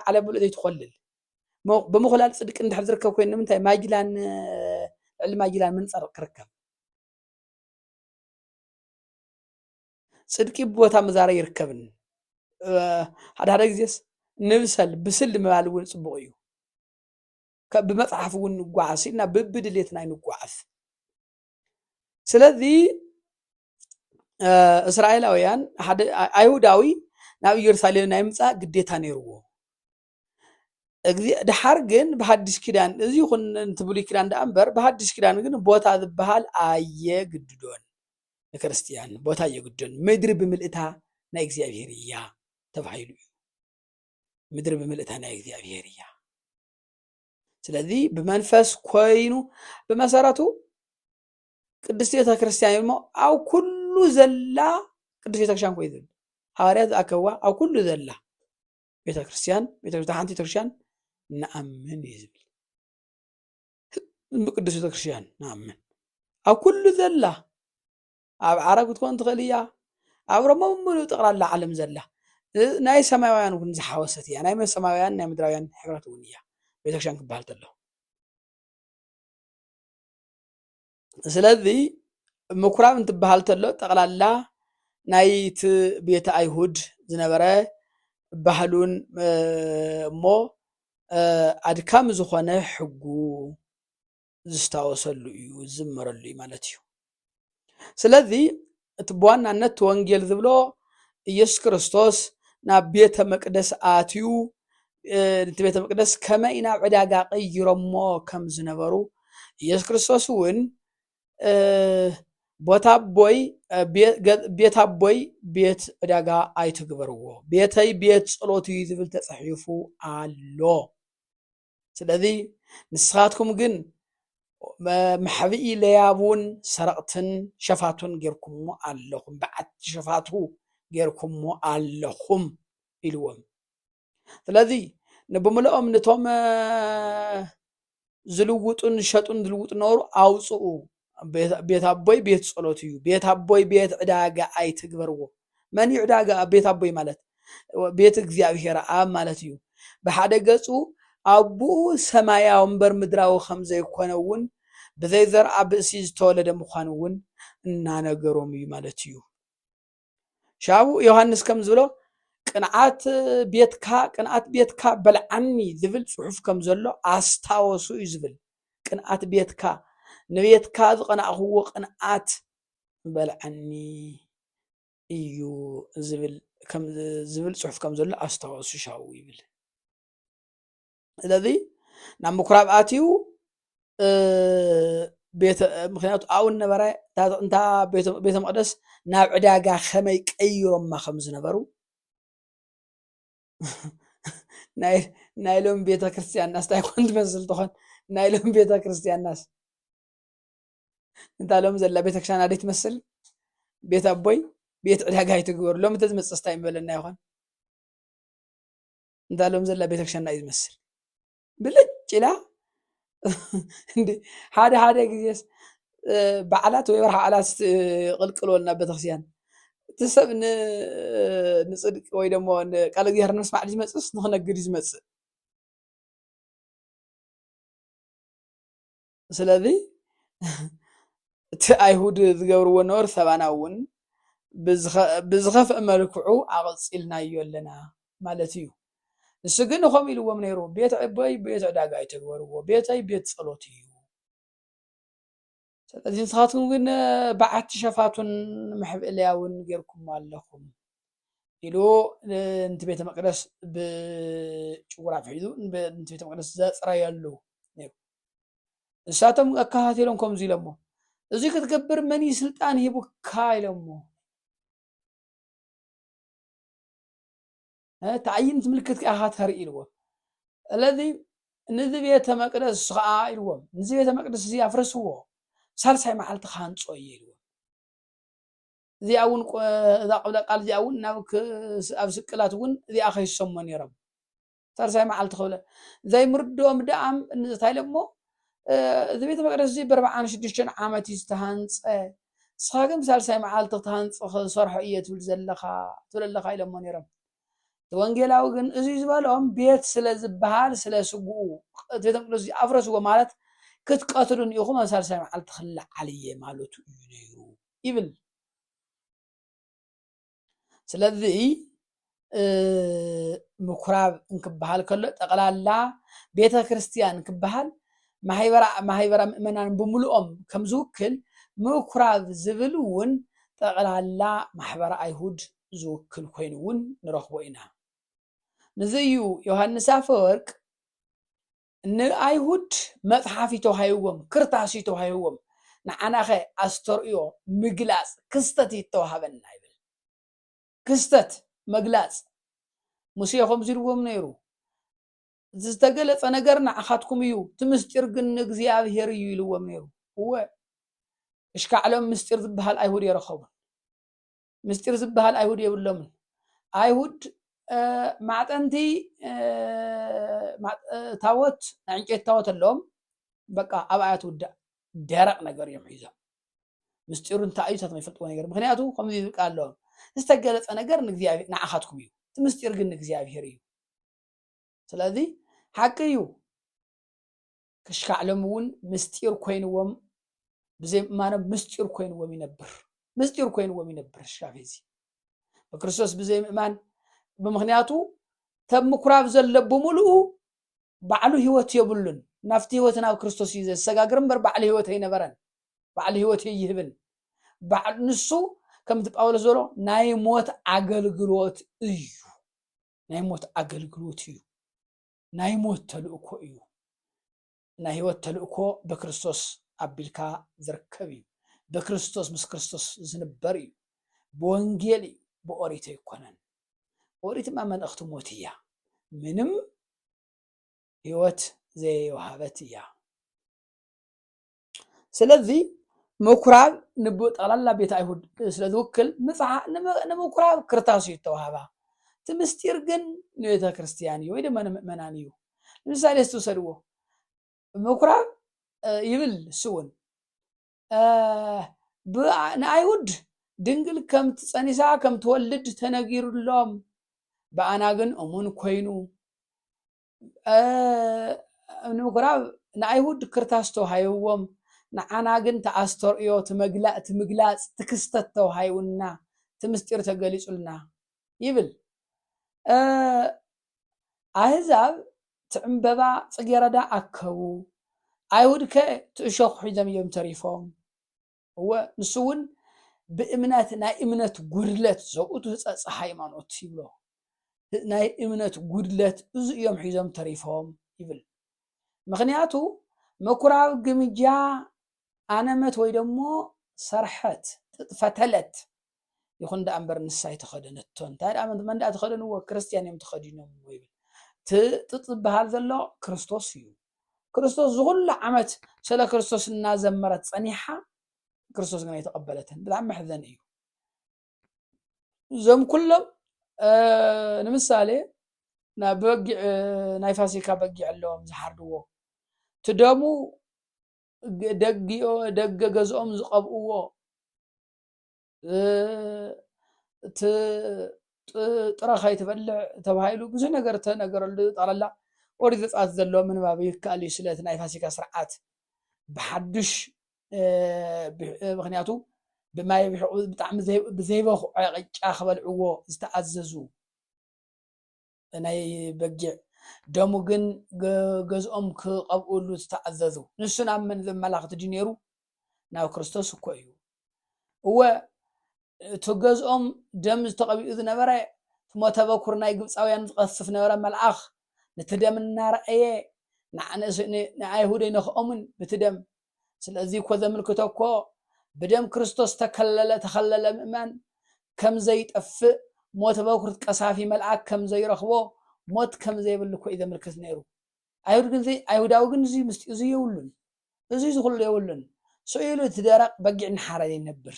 ዓለም ብሉ ዘይትኸልል بمخلال صدق انت حذرك كوين منتاي ماجلان الماجلان من صار كركب صدقي بوتا مزاري يركبن هذا جزيس نبسل بسل مالون صبغيو بمصحف ون نقعسينا ببدليتنا نقعس ስለዚህ እስራኤላውያን ሓደ አይሁዳዊ ናብ ኢየሩሳሌም ናይ ምጻእ ግዴታ ነይርዎ ድሓር ግን በሐዲስ ኪዳን እዚ ይኹን እንትብሉ ኪዳን ዳእምበር በሐዲስ ኪዳን ግን ቦታ ዝበሃል አየግድዶን ለክርስቲያን ቦታ አየግድዶን ምድር ብምልእታ ናይ እግዚአብሔር እያ ተባሂሉ ምድር ብምልእታ ናይ እግዚአብሔር እያ ስለዚህ በመንፈስ ኮይኑ በመሰረቱ ቅድስት ቤተ ክርስቲያን ይሞ አው ኩሉ ዘላ ቅድስት ቤተ ክርስቲያን ኮይኑ ሐዋርያት አከዋ አው ኩሉ ዘላ ቤተ ክርስቲያን ሓንቲ ቤተ ክርስቲያን نأمن يزبل مقدس تكرشيان نأمن أو كل ذلة أو عرب تكون تغلية أو رمضان تقرأ العالم ذلة ناي سماويان ونز حوستي يعني ناي سماويان ناي مدراويان حبرات ونية بيتكشان كبالت له سلذي مكرام تبهالت له تقرأ لا نايت بيت أيهود زنبرة بحلون مو أدكام زخانة حقو زستاوصلو يو زمرلو مالتيو سلذي تبوان نت وانجيل ذبلو يسوع كريستوس نا بيت مقدس آتيو بيت مقدس كما إنا عداقا قيرمو كم زنبرو يسوع كريستوس ون بوتا بوي بيت بوي بيت عداقا آيتو قبرو بيتاي بيت صلوتو يذبل تصحيفو آلو ስለዚህ ንስኻትኩም ግን محبئي ليابون سرقتن شفاتون غيركم علىكم بعد شفاتو غيركم علىكم إلوم ስለዚህ نبملؤم نتوم زلوطن شطن زلوط نور አውጽኡ ቤት አቦይ ቤት ጸሎትዩ ቤት አቦይ ቤት ዕዳጋ አይትግበርዎ ማን ይዕዳጋ ቤት አቦይ ማለት ቤት እግዚአብሔር አብ ማለት እዩ በሓደ ገጹ አቡ ሰማያው እንበር ምድራው ኸምዘ ይኮነውን በዘይ ዘርዓ ብእሲ ዝተወለደ ምዃንውን እና ነገሮም እዩ ማለት እዩ ሻቡ ዮሐንስ ከም ዝብሎ ቅንዓት ቤትካ በልዓኒ ዝብል ጽሑፍ ከም ዘሎ አስታወሱ እዩ ዝብል ቅንዓት ቤትካ ንቤትካ ዝቀናእኽዎ ቅንዓት በልዓኒ እዩ ዝብል ጽሑፍ ከም ዘሎ አስታወሱ ሻቡ ይብል ስለዚህ ናብ ምኩራብ አትዩ ቤት ምክንያቱ አውን ነበረ እንታ ቤተ መቅደስ ናብ ዕዳጋ ከመይ ቀይሮማ ከም ዝነበሩ ናይሎም ቤተ ክርስቲያን ናስ ታይኮን ትመስል ተኾን ናይሎም ቤተ ክርስቲያን ናስ እንታሎም ዘላ ቤተ ክርስቲያን አደይ ትመስል ቤት አቦይ ቤት ዕዳጋ ይትግበር ሎም ተዝመጽስታ ይመለና ይሆን እንታሎም ዘላ ቤተ ክርስቲያን ናይ ዝመስል ብልጭላ እንዴ ሓደ ግዜስ በዓላት ወይ ወርሃ ዓላት ቅልቅሎልና ቤተክርስቲያን ትሰብ ንጽድቅ ወይ ደሞ ቃል እግዚአብሔር ንስማዕ ዝመጽስ ንኽነግድ ዝመጽእ ስለዚህ እቲ አይሁድ ዝገብርዎ ነበሩ ሰባናውን ብዝኸፍእ መልክዑ አቕጽልናዮ ኣለና ማለት እዩ እሱ ግን ኸም ኢልዎም ነይሩ ቤት አቦይ ቤት ዕዳጋ አይተግበርዎ ቤተይ ቤት ጸሎት እዩ ስለዚህ ንስኻትኩም ግን በዓቲ ሸፋቱን ምሕብእልያውን ጌርኩም ኣለኹም ኢሉ እንቲ ቤተ መቅደስ ብጭጉራፍ ሒዙ እንቲ ቤተ መቅደስ ዘጽረየሉ ነይሩ እሳቶም አካታተሎም ከምዚ ኢሎሞ እዚ ክትገብር መን ስልጣን ሂቡካ ኢሎሞ تعينت ملكتك أخات هرئيلوا الذي نذي بيت مقدس خائلوا نذي بيت مقدس زي أفرسوا صار ساي محل تخان صويلوا ذي أون ذا قبل قال ذي أون ناوك أفسكلات ون ذي أخي السمن يرب صار ساي محل تخوله ذي مردو مدعم نذي تايلمو ذي بيت مقدس زي بربعان شديشن عامتي استهانس صاقم صار ساي محل تخان صرح إيه تولزلخا توللخا إلى من يرب ወንጌላው ግን እዙይ ዝበሎም ቤት ስለ ዝበሃል ስለ ስጉኡ ቤተ መቅደስ ኣፍረስዎ ማለት ክትቀትሉን ኢኹም ኣብ ሳልሳይ መዓልቲ ክላዕ ዓልየ ማለቱ እዩ ነይሩ ይብል። ስለዚ ምኩራብ እንክበሃል ከሎ ጠቕላላ ቤተ ክርስቲያን ክበሃል ማሕበራ ምእመናን ብምልኦም ከም ዝውክል ምኩራብ ዝብል እውን ጠቕላላ ማሕበረ ኣይሁድ ዝውክል ኮይኑ እውን ንረኽቦ ኢና። ንዝዩ ዮሃንስ ኣፈወርቅ ንኣይሁድ መፅሓፊ ተዋሂብዎም ክርታሲ ተዋሂብዎም ንዓናኸ ኣስተርእዮ ምግላፅ ክስተት ይተዋሃበና ይብል። ክስተት መግላፅ ሙሴ ከምዚ ኢልዎም ነይሩ ዝተገለፀ ነገር ንዓኻትኩም እዩ ትምስጢር ግን ንእግዚኣብሔር እዩ ኢልዎም ነይሩ። እወ እሽካዕሎም ምስጢር ዝበሃል ኣይሁድ የረኸቡን ምስጢር ዝበሃል ኣይሁድ የብሎምን። ኣይሁድ ማዕጠንቲ ታወት ዕንጨይቲ ታወት ኣለዎም በቃ ኣብኣ ትውዳእ ደረቕ ነገር እዮም ሒዞም ምስጢሩ እንታይ እዩ ንሳቶም ኣይፈልጥዎ ነገር ምክንያቱ ከምዚ ይብል ኣለዎም ዝተገለፀ ነገር ንእግዚኣብሔር ንዓኻትኩም እዩ ምስጢር ግን ንእግዚኣብሔር እዩ። ስለዚ ሓቂ እዩ ክሽካዕሎም እውን ምስጢር ኮይንዎም ብዘይምእማኖም ምስጢር ኮይንዎም ይነብር ምስጢር ኮይንዎም ይነብር ሽካፍ እዚ በክርስቶስ ብዘይምእማን ብምክንያቱ ተብ ምኩራብ ዘሎ ብምሉኡ ባዕሉ ህይወት የብሉን ናፍቲ ህይወት ናብ ክርስቶስ እዩ ዘሰጋግር እምበር ባዕሉ ህይወት ኣይነበረን ባዕሉ ህይወት ይህብን ባዕሉ ንሱ ከምቲ ጳውሎስ ዝበሎ ናይ ሞት ኣገልግሎት እዩ ናይ ሞት ኣገልግሎት እዩ ናይ ሞት ተልእኮ እዩ ናይ ህይወት ተልእኮ በክርስቶስ ኣቢልካ ዝርከብ እዩ በክርስቶስ ምስ ክርስቶስ ዝንበር እዩ ብወንጌል እዩ ብኦሪት ኣይኮነን። ኦሪትማ መልእኽቲ ሞት እያ ምንም ህይወት ዘይወሃበት እያ። ስለዚ ምኩራብ ጠቕላላ ቤተ ኣይሁድ ስለ ዝውክል ንምኩራብ ክርታስ እዩ ተዋህባ እቲ ምስጢር ግን ንቤተ ክርስቲያን እዩ ወይ ድማ ንምእመናን እዩ። ንምሳሌ ዝተወሰድዎ ምኩራብ ይብል ስውን ንኣይሁድ ድንግል ከም ትፀኒሳ ከም ትወልድ ተነጊሩሎም በኣና ግን እሙን ኮይኑ ንምኩራብ ንኣይሁድ ክርታስ ተዋሂብዎም ንዓና ግን ተኣስተርእዮ ትምግላፅ ትክስተት ተዋሂቡና ትምስጢር ተገሊፁልና ይብል። ኣህዛብ ትዕምበባ ፅጌረዳ ኣከቡ ኣይሁድ ከ ትእሾኽ ሒዞም እዮም ተሪፎም። እወ ንሱ እውን ብእምነት ናይ እምነት ጉድለት ዘብኡቱ ህፀፅ ሃይማኖት ይብሎ ናይ እምነት ጉድለት እዚ እዮም ሒዞም ተሪፎም ይብል። ምክንያቱ ምኩራብ ግምጃ ኣነመት ወይ ደሞ ሰርሐት ፈተለት ይኹን ዳ እምበር ንሳ ይተኸደነቶ እንታይ ዳ መን ዳ ተኸደንዎ ክርስቲያን እዮም ተኸዲኖም ይብል። ጥጥ ዝበሃል ዘሎ ክርስቶስ እዩ። ክርስቶስ ዝኩሉ ዓመት ስለ ክርስቶስ እናዘመረት ፀኒሓ ክርስቶስ ግን ኣይተቐበለትን ብጣዕሚ መሕዘኒ እዩ። እዞም ኩሎም ንምሳሌ ናይ ፋሲካ በጊዕ ኣለዎም ዝሓርድዎ ትደሙ ደገ ገዝኦም ዝቐብእዎ ጥረ ከይትበልዕ ተባሂሉ ብዙሕ ነገር ተነገረሉ ጠቕላላ ኦሪት ዘፀኣት ዘሎ ምንባብ ይከኣል እዩ። ስለቲ ናይ ፋሲካ ስርዓት ብሓዱሽ ምክንያቱ ብማይ ብጣዕሚ ብዘይበኽዖ ቅጫ ክበልዕዎ ዝተኣዘዙ ናይ በጊዕ ደሙ ግን ገዝኦም ክቐብኡሉ ዝተኣዘዙ ንሱ ናብ መን ዘመላኽት ድዩ ነይሩ? ናብ ክርስቶስ እኮ እዩ። እወ እቲ ገዝኦም ደም ዝተቐቢኡ ዝነበረ ሞተ በኩር ናይ ግብፃውያን ዝቐስፍ ነበረ መልኣኽ ነቲ ደም እናረአየ ንኣይሁድ ኣይነኽኦምን በቲ ደም። ስለዚ እኮ ዘምልክቶ እኮ ብደም ክርስቶስ ተኸለለ ምእማን ከም ዘይጠፍእ ሞተ በኩር ቀሳፊ መልኣክ ከም ዘይረኽቦ ሞት ከም ዘይብል እኮ እዩ ዘምልክት ነይሩ። ኣይሁዳዊ ግን እዚ ምስጢ እዚ የብሉን እዚ ዝኩሉ የብሉን ስኢሉ እቲ ደረቕ በጊዕ እናሓረደ ይነብር።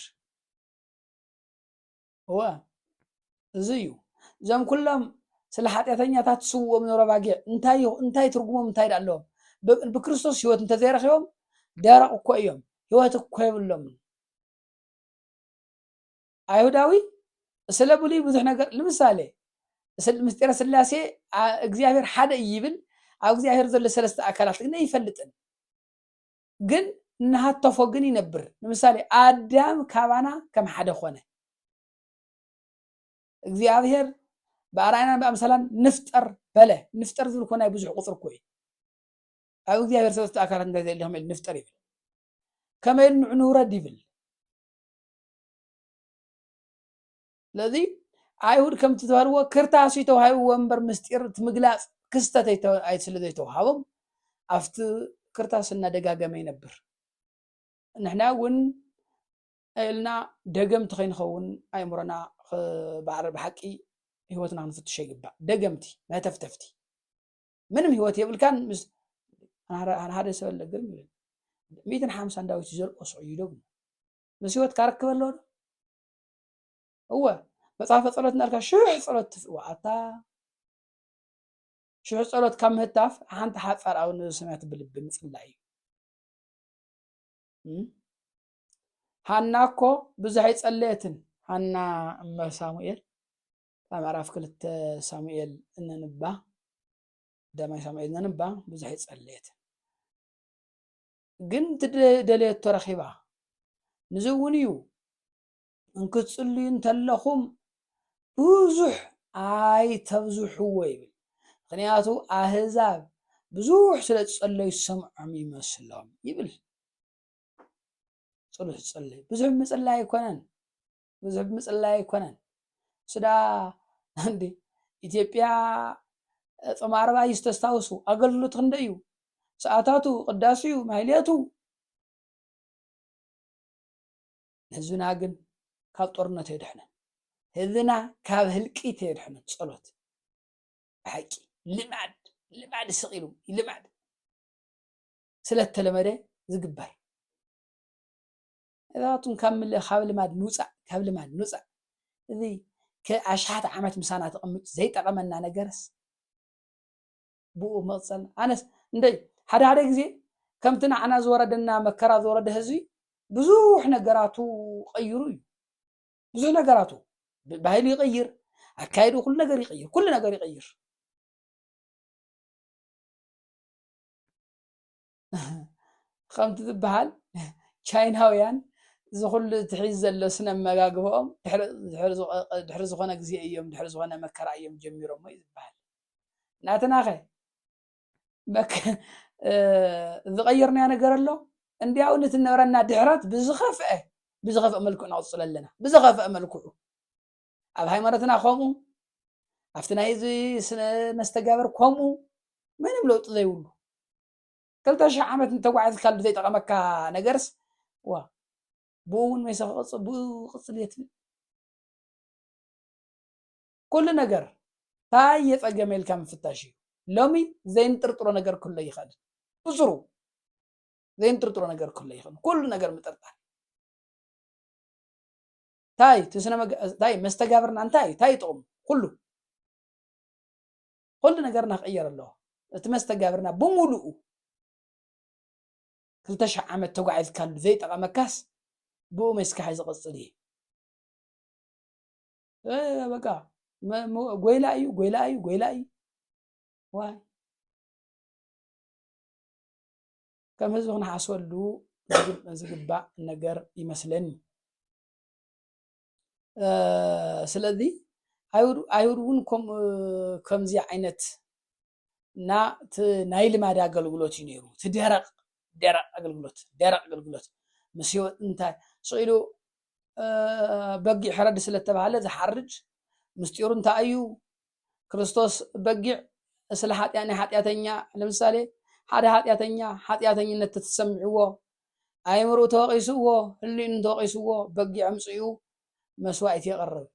እወ እዚ እዩ እዞም ኩሎም ስለ ሓጢአተኛታት ስውኦም ነበረ ባጊዕ እንታይ ትርጉሞም እንታይ ኣለዎም? ብክርስቶስ ህይወት እንተዘይረኺቦም ደረቕ እኮ እዮም ህይወት እኮ የብሎምን። ኣይሁዳዊ ስለ ብሉይ ብዙሕ ነገር ንምሳሌ ምስጢረ ስላሴ እግዚአብሔር ሓደ ይብል ኣብ እግዚአብሔር ዘሎ ሰለስተ ኣካላት ግን ይፈልጥን ግን እናሃተፎ ግን ይነብር ለምሳሌ አዳም ካባና ከም ሓደ ኾነ እግዚአብሔር በአርአያና በአምሳላን ንፍጠር በለ ንፍጠር ዝብል ኮና ብዙሕ ቁፅር ኮይ ኣብ እግዚአብሔር ሰለስተ ኣካላት እንደዚህ ኢሎም ንፍጠር ይብል ከመይ ንውረድ ይብል ለዚ አይሁድ ከም ትተባልዎ ክርታስ ይተዋሃዩ ወንበር ምስጢር ትምግላጽ ክስተት አይ ስለ ዘይተዋሃቦም አፍት ክርታስ እናደጋገመ ይነብር ንሕና ውን ኢልና ደገምቲ ከይንኸውን ኣይምሮና ብሓቂ ህይወትና ክንፍትሽ ይግባእ ደገምቲ መተፍተፍቲ ምንም ህይወት የብልካን ምስ ኣነ ሓደ ሰብ ለግር 150 ዳዊት ዘልቆስ እዩ ደግሞ ምስ ህይወት ካረክብ ኣሎ هو መጽሐፈ ጸሎት እናልካ ሽሕ ጸሎት ዋዓታ ሽሕ ጸሎት ከም ህታፍ ሓንቲ ሓጻር ኣውን ሰማያት ብልብ ምጽላይ ሃናኮ ብዙሕ ጸለየትን ሃና እመ ሳሙኤል ምዕራፍ 2 ሳሙኤል እንንባ ደማይ ሳሙኤል እንንባ ብዙሕ ጸለየት ግን ትደለየት ተረኺባ ንዝውን እዩ እንክጽልዩ እንተለኹም ብዙሕ አይ ተብዙሕዎ ይብል ምክንያቱ ኣህዛብ ብዙሕ ስለ ጸለዩ ሰምዖም ይመስሎም ይብል ጸሎት ጸለይ ብዙሕ ምጽላይ አይኮነን ብዙሕ ምጽላይ አይኮነን ስዳ እንዴ ኢትዮጵያ ጾማርባ ይስተስታውሱ አገልግሎት እንደዩ ሰዓታቱ ቅዳሴዩ ማህሌቱ ህዝብና ግን ካብ ጦርነት ይድሕነን ህዝብና ካብ ህልቂት ይድሕነን ጸሎት حቂ ልማድ ስቂሉ ልማድ ስለተለመደ ዝግበር እዛቱን ካብ ልማድ ንውፃእ እዚ ከኣሽሓት ዓመት ምሳና ተቐምጥ ዘይጠቐመና ነገርስ ብኡ መቕፀል ኣነስ እንደይ ሓደ ግዜ ከምቲ ንዓና ዝወረደና መከራ ዝወረደ ህዝቢ ብዙሕ ነገራቱ ቀይሩ እዩ ብዙሕ ነገራቱ ባህሉ ይቀይር አካይዱ ኩሉ ነገር ይቀይር ከምቲ ዝበሃል ቻይናውያን ዝኩሉ ትሒዝ ዘሎ ስነ መጋግቦኦም ድሕሪ ዝኾነ ግዜ እዮም ድሕሪ ዝኾነ መከራ እዮም ጀሚሮም እዩ ዝበሃል ናተናኸ ዝቀየርና ነገር ኣሎ እንዲያው ንትነበረና ድሕረት ብዝኸፍአ መልክዑ ነቕፅል ኣለና ብዝኸፍአ መልክዑ ኣብ ሃይማኖትና ከምኡ ኣብቲ ናይ ስነ መስተጋብር ከምኡ ምንም ለውጢ ዘይብሉ 2000 ዓመት እንተጓዓዝካ ዘይጠቐመካ ነገርስ ዋ ብኡውን መይሰኸ ቅፅል የትብል ኩሉ ነገር ታይ የፀገመ ኢልካ ምፍታሽ እዩ ሎሚ ዘይንጥርጥሮ ነገር ኩሉ ይኽእል ብስሩ ዘይንጥርጥሮ ነገር ኩሉ ይኽእል ኩሉ ነገር ምጥርጣር ታይ መስተጋብርና እንታይ ጥቕሙ ኩሉ ነገርና ክቅየር ኣለዎ እቲ መስተጋብርና ብሙሉኡ 2000 ዓመት ተጓዒዝካሉ ዘይጠቐመካስ ብኡ መስካሕ ዝቕፅል እዩ በቃ ጎይላ እዩ ዋይ ከም ህዝቢ ክንሓስበሉ ዝግባእ ነገር ይመስለኒ ስለዚ አይሁድ እውን ከምዚ ዓይነት ናይ ልማድ አገልግሎት እዩ ነይሩ እቲ ደረቕ አገልግሎት ምስ ህይወት እንታይ ስኢሉ በጊዕ ሕረድ ስለተባሃለ ዝሓርጅ ምስጢሩ እንታይ እዩ ክርስቶስ በጊዕ ስለ ኃጢአተኛ ለምሳሌ ሓደ ኃጢአተኝነት ተሰምዕዎ አይምሩ ተወቂስዎ ህሊኑ ተወቂስዎ በጊዕ አምጽኡ መስዋዕት የቀርብ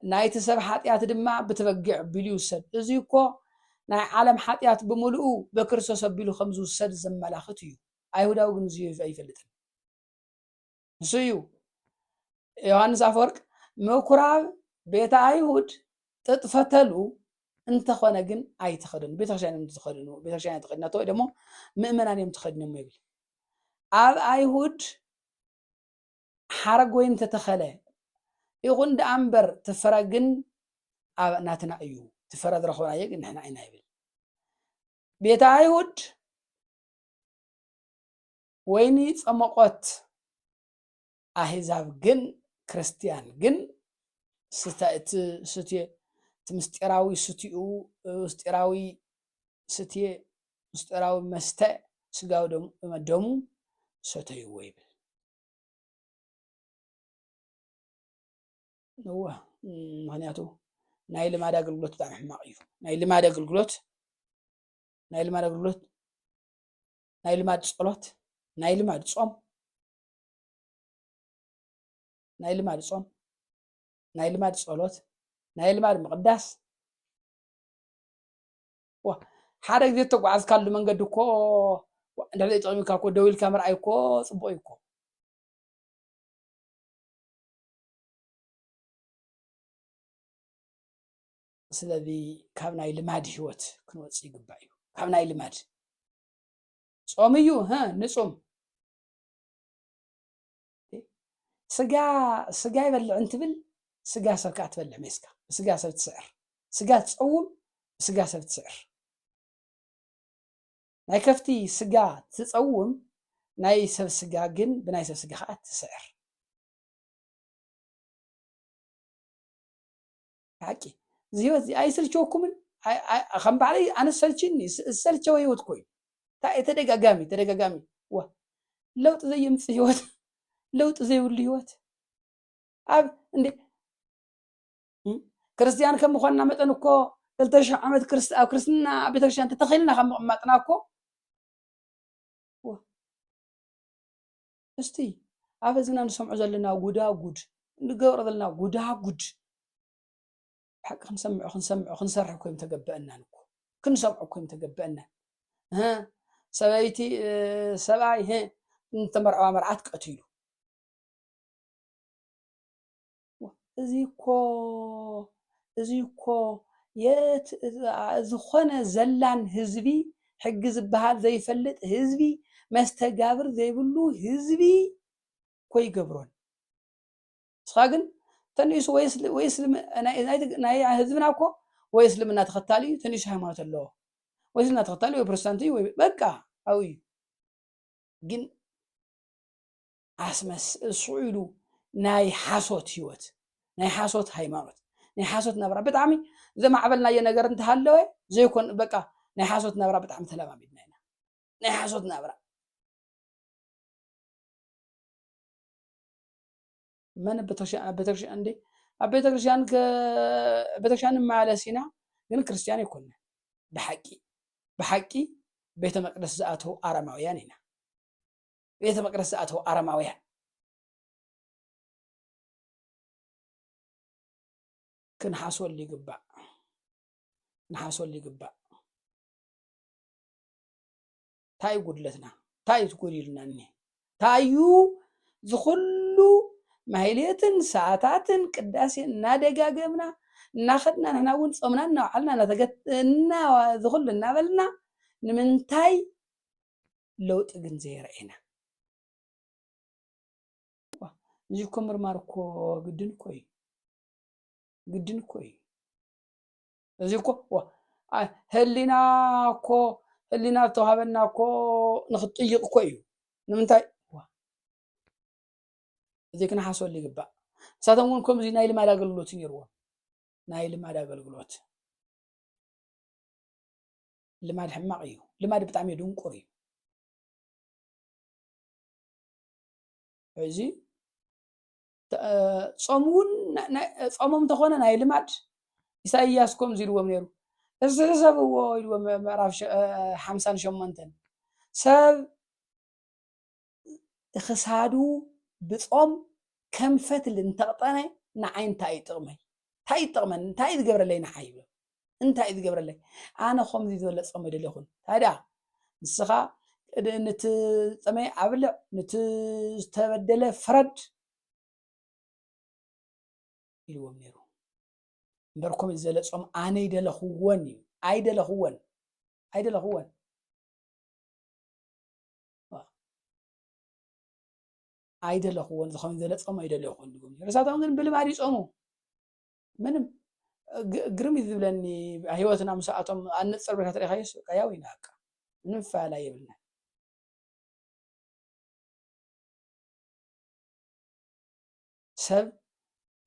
ናይቲ ሰብ ኃጢአት ድማ ብትበጊዕ ቢሉ ይውሰድ እዚ እኮ ናይ ዓለም ኃጢአት ብምሉኡ በክርስቶስ አቢሉ ከም ዝውሰድ ዘመላኽት እዩ አይሁዳዊ ግን እዚ አይፈልጥን እሱ እዩ ዮሐንስ አፈወርቅ ምኩራብ ቤተ አይሁድ ተጥፈተሉ እንተኾነ ግን አይተኸደኑ ቤተክርስቲያን ተኸድናቶ ወይ ደግሞ ምእመናን እዮም ተኸድኖም ይብል ኣብ አይሁድ ሓረግ ወይን ተተኸለ ይኹን ደኣምበር ተፈረግን ناتنا أيو تفرد رخونا يق إن إحنا عنا يبل بيت أيهود ويني صمقات أحزاب جن كريستيان جن ستي تمستراوي ستيو مستراوي ستي مستراوي مستا سجاو دم ستي ويبل هو مهنياتو نايل ما دا قلقلوت بتاع حماق يو نايل ما دا قلقلوت نايل ما دا قلقلوت نايل ما تصلوت نايل ما تصوم نايل ما تصوم نايل ما تصلوت نايل ما مقداس وا حدا ጊዜ ተጓዓዝካሉ መንገድ እኮ እንደላይ ጠሚካ እኮ ደው ኢልካ ምርኣይ እኮ ጽቡቅ እኮ ስለዚ ካብ ናይ ልማድ ህይወት ክንወጽእ ይግባእ እዩ ካብ ናይ ልማድ ጾም እዩ ንጾም ስጋ ይበልዕ እንትብል ስጋ ሰብካ ትበልዕ ሜስካ ስጋ ሰብ ትስዕር ስጋ ትጸውም ስጋ ሰብ ትስዕር ናይ ከፍቲ ስጋ ትጸውም ናይ ሰብ ስጋ ግን ብናይ ሰብ ስጋ ከዓ ትስዕር ሓቂ زيوت أي سلشوكمن خم بعلي أنا سلشني سلشوا يوت كوي تا تدقى قامي وا لو تزي مسيوت لو تزي وليوت أب عندي كريستيان كم مخنا مثلا كو تلتش عمد أو كريستنا بترشان تتخيلنا خم مثلا كو وا استي أفزنا نسمع زلنا وجودا وجود نقول زلنا وجودا وجود حق خنسمع كويم تقبأنا نكو كنسمع كويم تقبأنا ها سبايتي سباي ها انت مرعات قتيلو ازيكو يت زخونه زلان هزبي حجز بهال زي فلت هزبي مستجابر زي بلو هزبي كوي قبرون صاغن تنيس ويسلم انا ناي حزبنا اكو ويسلمنا تختالي تنيس ሃይማኖት አለው ወይስልምና ተኸታሊ ወይ ፕሮቴስታንት ወይ በቃ አዊ ግን አስመስ ሱዑሉ ናይ ሓሶት ህይወት ናይ ሓሶት ሃይማኖት ናይ ሓሶት ነብራ ብጣዕሚ ዘማዕበልናየ ነገር እንተሃለወ ዘይኮን በቃ ናይ ሓሶት ነብራ ብጣዕሚ ተለማሚድና ኢና ናይ ሓሶት ነብራ من بترشان عندي بترشان بترشان مع لسينا ግን ክርስቲያን ይኮነ بحقي ቤተ መቅደስ ዘአተው አረማውያን ኢና ቤተ መቅደስ ዘአተው አረማውያን ክንሓሶል ይግባእ ታይ ጉድለትና ታይ ትጎዲልና ታዩ ዝኹሉ ማህሌትን ሰዓታትን ቅዳሴን እናደጋገምና እናኸድና ንሕና እውን ጾምና እናውዓልና እናተገትና ዝኹሉ እናበልና ንምንታይ ለውጥ ግን ዘይረአና እዚ እኮ ምርማር እኮ ግድን እኮ እዩ እዚ እኮ ህሊና ተዋሃበና እኮ ንኽጥይቕ እኮ እዩ ንምንታይ እዚ ክንሓሶል ይግባእ ንሳቶም እውን ከምዚ ናይ ልማድ ኣገልግሎት ነይርዎም ናይ ልማድ ኣገልግሎት ልማድ ሕማቕ እዩ ልማድ ብጣዕሚ ድንቁር እዩ እዚ ጾም እውን ጾሞም ተኾነ ናይ ልማድ ኢሳይያስ ከምዚ ኢልዎም ነይሩ እዚ ሰብዎ ኢልዎም ምዕራፍ 58 ሰብ ክሳዱ بصوم كم فتل انتقطنا نعين تاي طغمن تاي تقبر لي نحيبه انت اذ قبر لي انا خمزي زول صوم دليخون هذا نسخه نت صمي عبلع نت تبدل فرد يلوم نيرو بركم زل صوم انا يدلخون ايدلخون አይደለኹን ዝኸም ዘለጸም አይደለኹን ድጉም ረሳታውን ግን ብልማድ ይጾሙ ምንም قرمي ذبلني هيوتنا مساعتهم أن نتصل بكثرة خيس قياوي ناقة نفع لا يبلنا سب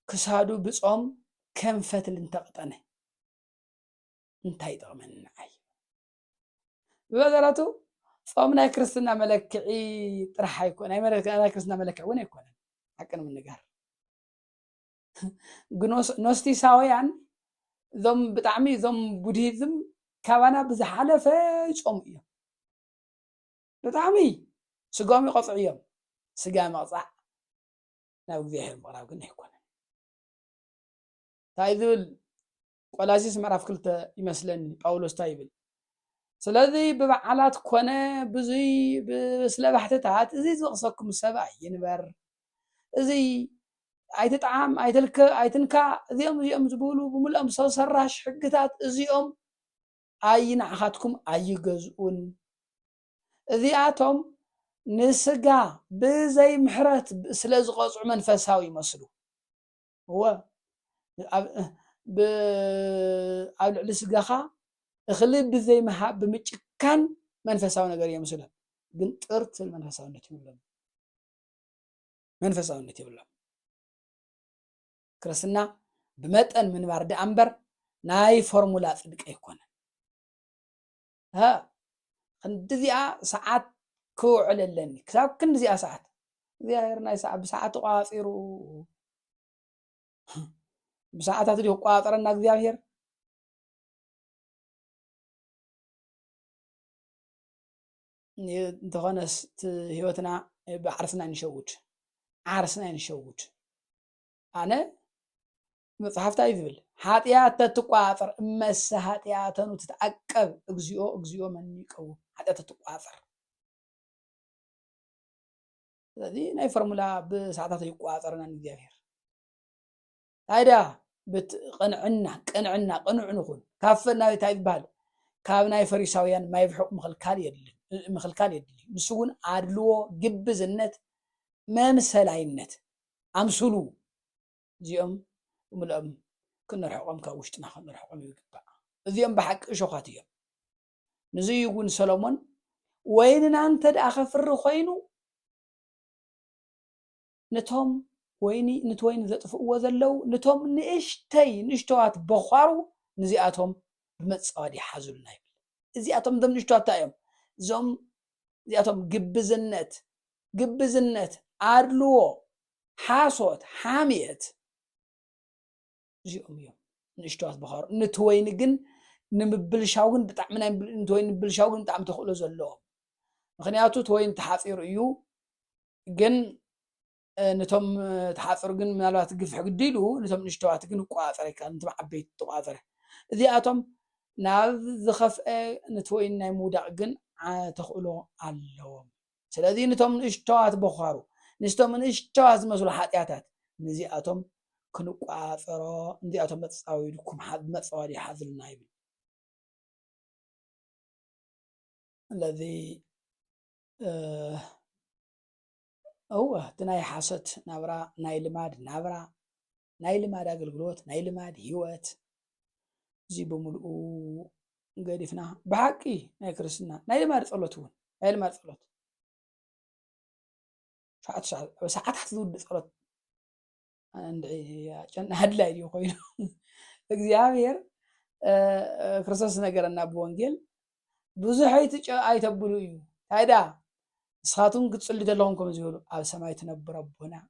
كسادو بصوم كم فتل انتقطنه انتهي طغمن عي بذرته صومنا كرستنا ملكعي طرح يكون اي ملك انا كرستنا ملكع وين يكون حقنا من نقار نوستي ساويان ذم بتعمي ذم بوديزم كوانا بزحلفه يصوم ايام بتعمي سقامي قطعيهم سقامي قطع ناو ذيهر مقراو قلنا يكون تايذول ቆላሲስ ምዕራፍ 2 ይመስለኒ ጳውሎስ ታይብል ስለዚ ብበዓላት ኮነ ብዙይ ስለ ባሕትታት እዚ ዝቕሰኩም ሰብኣይ ይንበር እዚ ኣይትጣዓም ኣይትንካ እዚኦም ዝብሉ ብምልኦም ሰው ሰራሽ ሕግታት እዚኦም ኣይንዓኻትኩም ኣይገዝኡን እዚኣቶም ንስጋ ብዘይ ምሕረት ስለ ዝቐፅዑ መንፈሳዊ ይመስሉ هو ኣብ ልዕሊ ስጋኻ እኽሊ ብዘይ ምሃብ ብምጭካን መንፈሳዊ ነገር የምስለን ግን ጥርት መንፈሳዊነት ይብሎም ክርስትና ብመጠን ምንባር ዳ እምበር ናይ ፎርሙላ ጽድቅ ኣይኮነን ክንዲዚኣ ሰዓት ክውዕል ኣለኒ ክሳብ ክንዲዚኣ ሰዓት እግዚአብሔር ናይ ሰዓት ብሰዓት ተቋፂሩ بساعات دي قاطرنا እግዚአብሔር እንተኾነስ ህይወትና بعرسنا نشوت أنا مصحفتا يذبل ኃጢአት ተትቋጠር እመሰ ኃጢአተኑ ትተዓቀብ እግዚኦ መን ይቀው ኃጢአት ተትቋጠር ስለዚህ ናይ ፎርሙላ ብሰዓታት ይቋጠርና እግዚአብሔር هيدا قنعنا قنوع نخون كافنا يتعبال كابنا فريساويان ما يبحق مخلكال يدلي نسون عدلو جبز النت ما مسهلاي النت عمسلو زيهم وملأم كنا رحقهم كاوشتنا خلنا رحقهم يقبع زيهم بحق شوخاتيهم نزي يقول سلومون وين أنت أخف الرخينو نتهم ويني نتوين زطفؤوا زلو نتوم نشتوات بخارو نزياتهم بمصادي حزلنا يبل زياتهم دم نشتوات تايم زوم زياتهم جبزنت عدلو حاسوت حاميت زيهم يوم نشتوات بخارو نتوين جن نمبلشاون بتعمنا نتوين نبلشاون بتعم تخلو زلو مخنياتو توين تحافير ايو جن نتوم تحافر جن مالات قف حق ديلو نتوم نشتوات جن قاطر كان نتوم عبيت قاطر ذي أتوم ناذ ذخف نتوين نمودا جن تخلو علوم سلذي نتوم نشتوات بخارو نتوم نشتوات مسؤوليات حياتات نزي أتوم كنو قاطر نزي أتوم تساويلكم حد متصوري حذر النايب الذي هو تناي حاسة نابرا ناي لماد أقلقلوت ناي لماد هيوات زي بملؤو قادفنا بحقي ناي كرسنا ناي لماد صلوتون ناي لماد صلوت ساعات حتذود صلوت عندي عشان هدلاي دي خوينا እግዚአብሔር ክርስቶስ ነገርና በወንጌል ብዙ አይተብሉ እዩ ታይዳ سخاتون قد صلي دلهم كم زيولو على سماي تنبر ربنا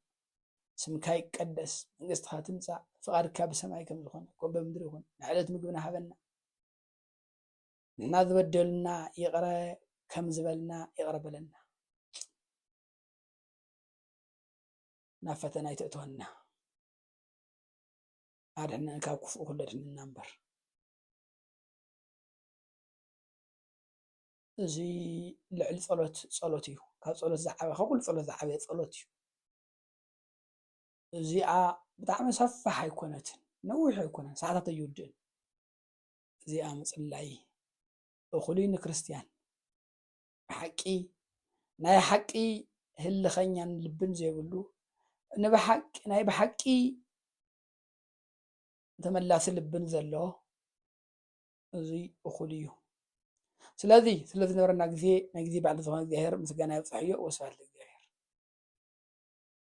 سمكاي قدس منست خاتمصا فقارك بسماي كم زخون كون بمدر يكون نعلت مغبنا حبنا ناذ بدلنا يقرا كم زبلنا يقرب لنا نفتنا يتتونا عادنا كاكف كلنا نمبر زي لعل صلوتي كاب صلوت زعبه كل صلوت زعبه صلوتي زي بتاع مسفح يكونت نوح يكون ساعات يودن زي مصلعي اخلين كريستيان حقي ناي حقي هل خنيان لبن زي بلو نبحق ناي بحقي ተመላሲ ልብን ዘለዎ እዚ እኹል እዩ ስለዚ ስለዝነበረና ግዜ ናይ ግዜ ባዕሉ ዝኾነ እግዚኣብሔር ምስጋና ይብፅሕ እዮ ወስብሐት ለእግዚአብሔር